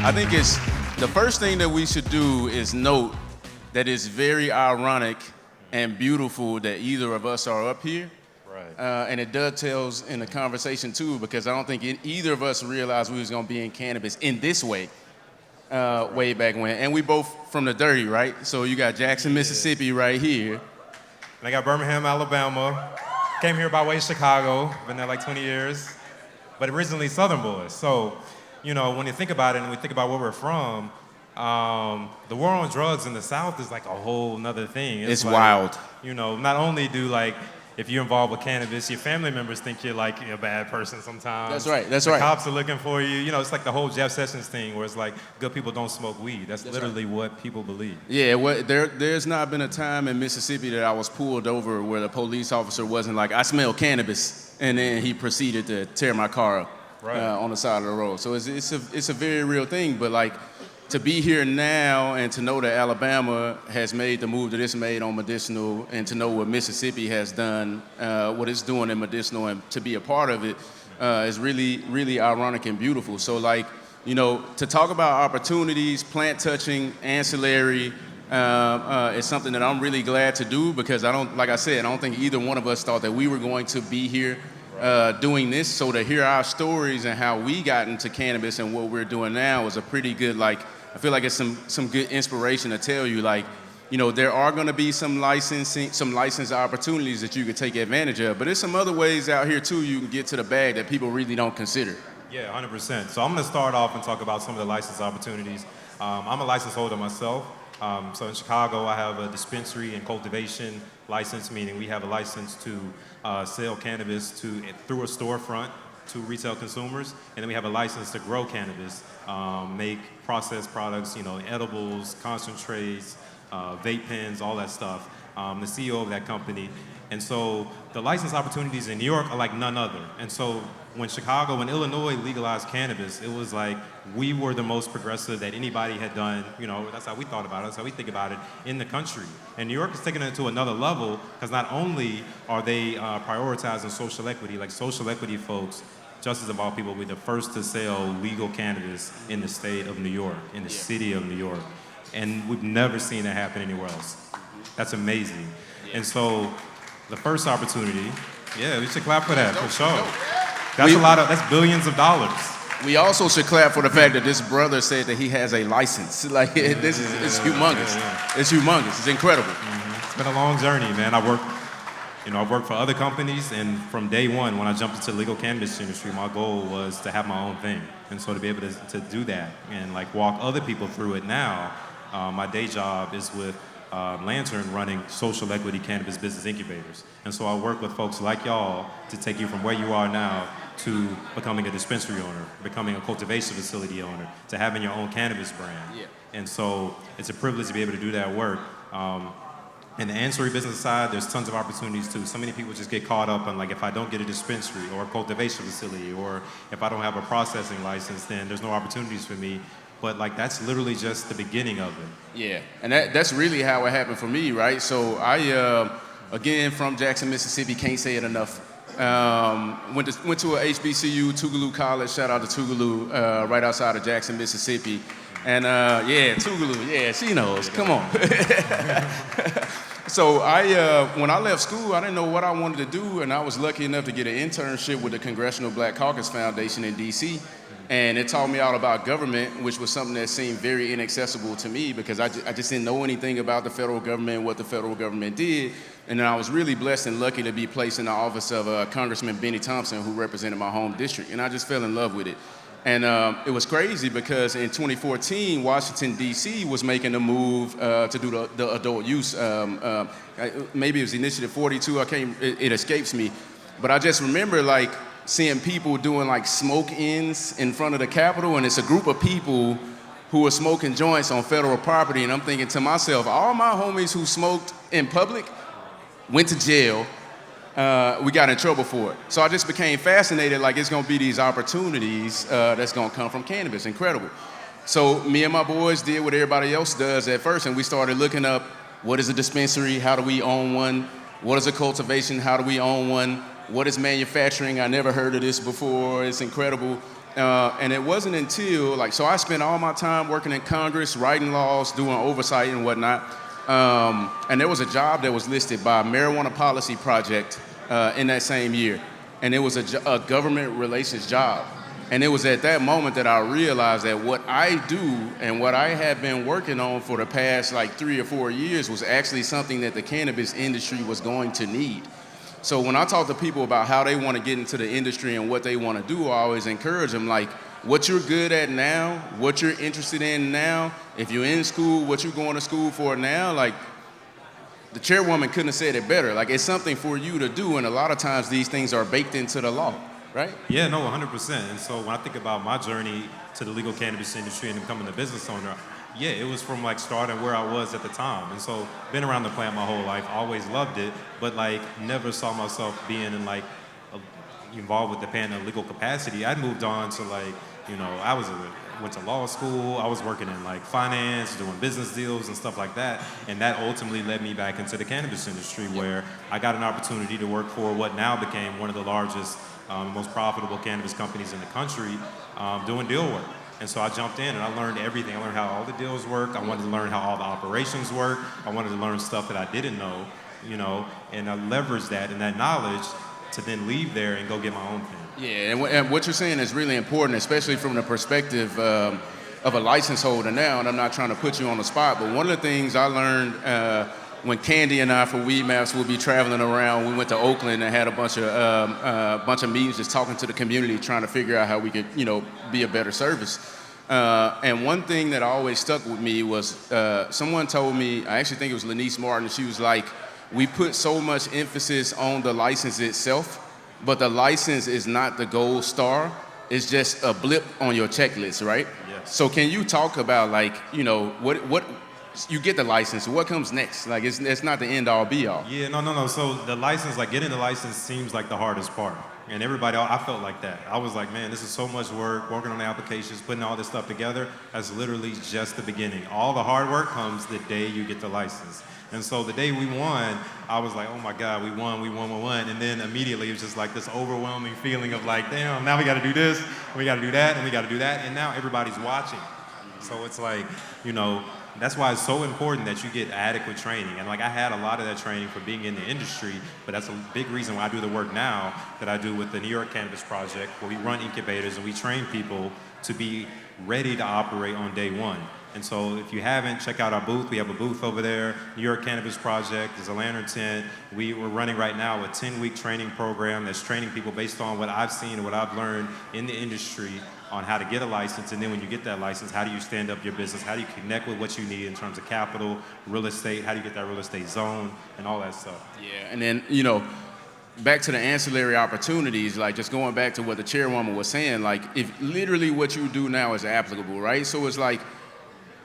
I think it's the first thing that we should do is note that it's very ironic and beautiful that either of us are up here. Right. And it dovetails in the conversation too, because I don't think either of us realized we was gonna be in cannabis in this way way back when. And we both from the dirty, right? So you got Jackson, Mississippi right here. And I got Birmingham, Alabama. Came here by way of Chicago. Been there like 20 years. But originally Southern boys. So, you know, when you think about it and we think about where we're from, the war on drugs in the South is like a whole nother thing. It's like, wild. You know, not only do like, if you're involved with cannabis, your family members think you're like a bad person sometimes. That's right, that's the right. Cops are looking for you. You know, it's like the whole Jeff Sessions thing where it's like, good people don't smoke weed. That's literally right. What people believe. Yeah, there's not been a time in Mississippi that I was pulled over where the police officer wasn't like, I smell cannabis, and then he proceeded to tear my car up on the side of the road. So it's a very real thing, but like, to be here now and to know that Alabama has made the move that it's made on medicinal, and to know what Mississippi has done, what it's doing in medicinal, and to be a part of it is really, really ironic and beautiful. So like, you know, to talk about opportunities, plant touching, ancillary, is something that I'm really glad to do, because I don't think either one of us thought that we were going to be here doing this. So to hear our stories and how we got into cannabis and what we're doing now is a pretty good, like, I feel like it's some good inspiration to tell you, like, you know, there are going to be some license opportunities that you could take advantage of, but there's some other ways out here too you can get to the bag that people really don't consider. Yeah, 100%. So I'm going to start off and talk about some of the license opportunities. I'm a license holder myself. So in Chicago, I have a dispensary and cultivation license, meaning we have a license to sell cannabis through a storefront to retail consumers, and then we have a license to grow cannabis, make processed products, you know, edibles, concentrates, vape pens, all that stuff. The CEO of that company. And so the license opportunities in New York are like none other. And so when Illinois legalized cannabis, it was like we were the most progressive that anybody had done. You know, that's how we thought about it, that's how we think about it in the country. And New York is taking it to another level, because not only are they prioritizing social equity, like social equity folks, Justice of all people, will be the first to sell legal cannabis in the state of New York, in the city of New York. And we've never seen that happen anywhere else. That's amazing. And so the first opportunity, we should clap for that, for sure. That's billions of dollars. We also should clap for the fact that this brother said that he has a license. Like, it's humongous. It's humongous. It's incredible. Mm-hmm. It's been a long journey, man. I've worked for other companies, and from day one, when I jumped into the legal cannabis industry, my goal was to have my own thing. And so to be able to do that and like walk other people through it now, my day job is with Lantern running social equity cannabis business incubators. And so I work with folks like y'all to take you from where you are now to becoming a dispensary owner, becoming a cultivation facility owner, to having your own cannabis brand. Yeah. And so it's a privilege to be able to do that work. In the ancillary business side, there's tons of opportunities too. So many people just get caught up on like, if I don't get a dispensary or a cultivation facility, or if I don't have a processing license, then there's no opportunities for me. But like, that's literally just the beginning of it. Yeah, and that's really how it happened for me, right? So I, again, from Jackson, Mississippi, can't say it enough. Went to a HBCU, Tougaloo College, shout out to Tougaloo, right outside of Jackson, Mississippi. And Tougaloo, she knows, come on. So when I left school, I didn't know what I wanted to do, and I was lucky enough to get an internship with the Congressional Black Caucus Foundation in DC. And it taught me all about government, which was something that seemed very inaccessible to me, because I just didn't know anything about the federal government, what the federal government did. And then I was really blessed and lucky to be placed in the office of Congressman Benny Thompson, who represented my home district. And I just fell in love with it. And it was crazy because in 2014, Washington, D.C. was making a move to do the adult use. Maybe it was Initiative 42, it escapes me. But I just remember like seeing people doing like smoke-ins in front of the Capitol, and it's a group of people who are smoking joints on federal property. And I'm thinking to myself, all my homies who smoked in public went to jail. We got in trouble for it. So I just became fascinated, like it's gonna be these opportunities that's gonna come from cannabis. Incredible. So me and my boys did what everybody else does at first, and we started looking up, what is a dispensary? How do we own one? What is a cultivation? How do we own one? What is manufacturing? I never heard of this before. It's incredible. And it wasn't until, like, so I spent all my time working in Congress, writing laws, doing oversight and whatnot. And there was a job that was listed by Marijuana Policy Project in that same year. And it was a government relations job. And it was at that moment that I realized that what I do and what I have been working on for the past like 3 or 4 years was actually something that the cannabis industry was going to need. So when I talk to people about how they want to get into the industry and what they want to do, I always encourage them, like, what you're good at now, what you're interested in now, if you're in school, what you're going to school for now, like, the chairwoman couldn't have said it better. Like, it's something for you to do, and a lot of times these things are baked into the law, right? Yeah, no, 100%. And so when I think about my journey to the legal cannabis industry and becoming a business owner, yeah, it was from like starting where I was at the time. And so been around the plant my whole life, always loved it, but like never saw myself being in like involved with the plant in a legal capacity. I moved on to like, went to law school. I was working in like finance, doing business deals and stuff like that. And that ultimately led me back into the cannabis industry where I got an opportunity to work for what now became one of the largest, most profitable cannabis companies in the country, doing deal work. And so I jumped in and I learned everything. I learned how all the deals work. I wanted to learn how all the operations work. I wanted to learn stuff that I didn't know, and I leveraged that and that knowledge to then leave there and go get my own thing. Yeah, and what you're saying is really important, especially from the perspective of a license holder now, and I'm not trying to put you on the spot, but one of the things I learned when Candy and I for Weed Maps would be traveling around, we went to Oakland and had a bunch of meetings just talking to the community, trying to figure out how we could, be a better service. And one thing that always stuck with me was someone told me, I actually think it was Lanice Martin, she was like, we put so much emphasis on the license itself, but the license is not the gold star. It's just a blip on your checklist, right? Yes. So can you talk about like, what you get the license, what comes next? Like it's not the end all be all. Yeah, no. So the license, like getting the license seems like the hardest part. And everybody, I felt like that. I was like, man, this is so much work, working on the applications, putting all this stuff together. That's literally just the beginning. All the hard work comes the day you get the license. And so the day we won, I was like, oh my God, we won. And then immediately it was just like this overwhelming feeling of like, damn, now we got to do this, we got to do that, and we got to do that. And now everybody's watching. So it's like, that's why it's so important that you get adequate training. And like I had a lot of that training for being in the industry, but that's a big reason why I do the work now that I do with the New York Cannabis Project, where we run incubators and we train people to be ready to operate on day one. And so if you haven't, check out our booth. We have a booth over there, New York Cannabis Project. There's a lantern tent. We're running right now a 10-week training program that's training people based on what I've seen and what I've learned in the industry on how to get a license. And then when you get that license, how do you stand up your business? How do you connect with what you need in terms of capital, real estate? How do you get that real estate zone and all that stuff? Yeah, and then, back to the ancillary opportunities, like just going back to what the chairwoman was saying, like if literally what you do now is applicable, right? So it's like,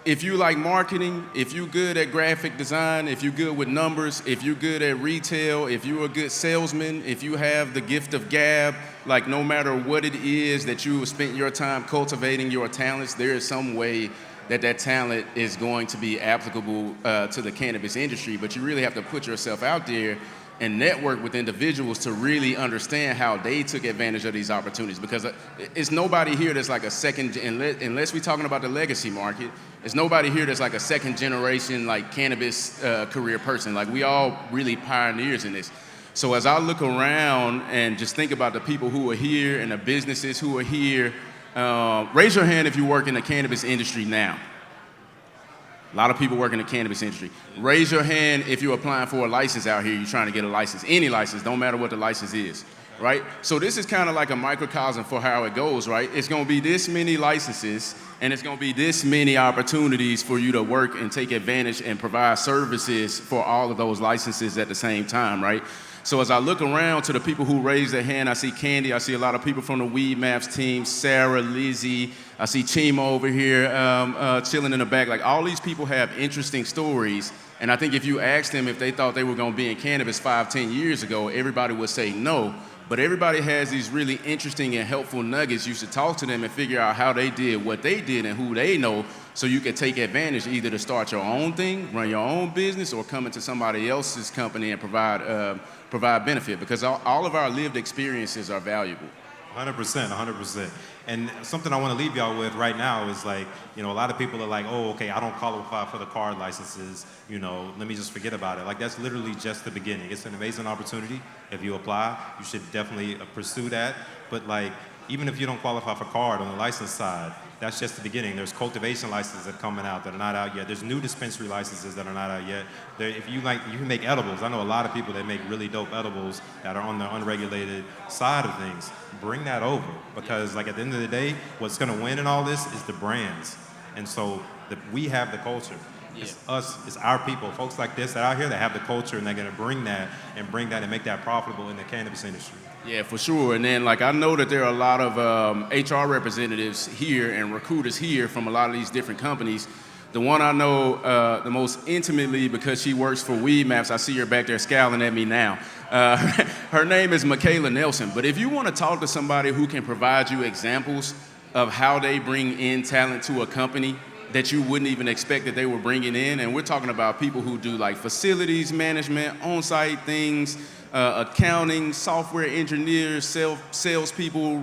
if you like marketing, if you're good at graphic design, if you're good with numbers, if you're good at retail, if you're a good salesman, if you have the gift of gab, like no matter what it is that you have spent your time cultivating your talents, there is some way that talent is going to be applicable to the cannabis industry. But you really have to put yourself out there and network with individuals to really understand how they took advantage of these opportunities. Because it's nobody here that's like a second, unless we're talking about the legacy market, there's nobody here that's like a second generation like cannabis career person. Like we all really pioneers in this. So as I look around and just think about the people who are here and the businesses who are here, raise your hand if you work in the cannabis industry now. A lot of people work in the cannabis industry. Raise your hand if you're applying for a license out here, you're trying to get a license. Any license, don't matter what the license is, right? So this is kind of like a microcosm for how it goes, right? It's gonna be this many licenses, and it's gonna be this many opportunities for you to work and take advantage and provide services for all of those licenses at the same time, right? So as I look around to the people who raise their hand, I see Candy, I see a lot of people from the Weed Maps team, Sarah, Lizzie, I see Chima over here chilling in the back. Like all these people have interesting stories, and I think if you asked them if they thought they were gonna be in cannabis 5-10 years ago, everybody would say no. But everybody has these really interesting and helpful nuggets. You should talk to them and figure out how they did what they did and who they know, so you can take advantage either to start your own thing, run your own business, or come into somebody else's company and provide benefit, because all of our lived experiences are valuable. 100%. And something I want to leave y'all with right now is like, you know, a lot of people are like, oh, okay, I don't qualify for the card licenses, you know, let me just forget about it. Like, that's literally just the beginning. It's an amazing opportunity. If you apply, you should definitely pursue that. But like, even if you don't qualify for card on the license side, that's just the beginning. There's cultivation licenses that are coming out that are not out yet. There's new dispensary licenses that are not out yet. If you like, you can make edibles. I know a lot of people that make really dope edibles that are on the unregulated side of things. Bring that over, because like at the end of the day, what's going to win in all this is the brands. And so we have the culture. It's us, it's our people, folks like this that are out here that have the culture, and they're going to bring that and make that profitable in the cannabis industry. Yeah, for sure. And then, like, I know that there are a lot of HR representatives here and recruiters here from a lot of these different companies. The one I know the most intimately, because she works for Weed Maps, I see her back there scowling at me now. Her name is Michaela Nelson. But if you want to talk to somebody who can provide you examples of how they bring in talent to a company that you wouldn't even expect that they were bringing in, and we're talking about people who do like facilities management, on-site things, accounting, software engineers, salespeople,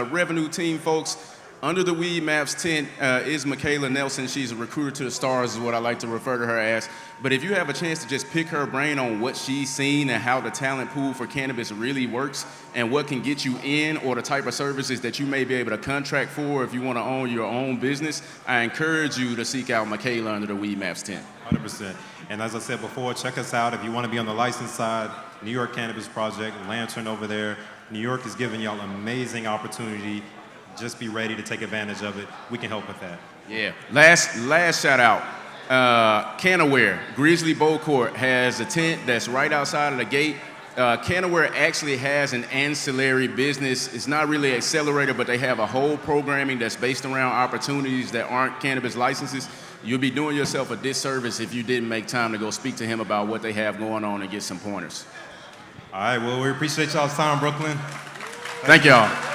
revenue team folks. Under the Weed Maps tent is Michaela Nelson. She's a recruiter to the stars is what I like to refer to her as. But if you have a chance to just pick her brain on what she's seen and how the talent pool for cannabis really works and what can get you in, or the type of services that you may be able to contract for if you want to own your own business, I encourage you to seek out Michaela under the Weed Maps tent. 100%. And as I said before, check us out if you want to be on the license side. New York Cannabis Project, Lantern over there. New York is giving y'all an amazing opportunity. Just be ready to take advantage of it. We can help with that. Yeah. Last shout out. Cannaware, Grizzly Bow Court has a tent that's right outside of the gate. Cannaware actually has an ancillary business. It's not really an accelerator, but they have a whole programming that's based around opportunities that aren't cannabis licenses. You'll be doing yourself a disservice if you didn't make time to go speak to him about what they have going on and get some pointers. All right, well, we appreciate y'all's time, Brooklyn. Thank y'all.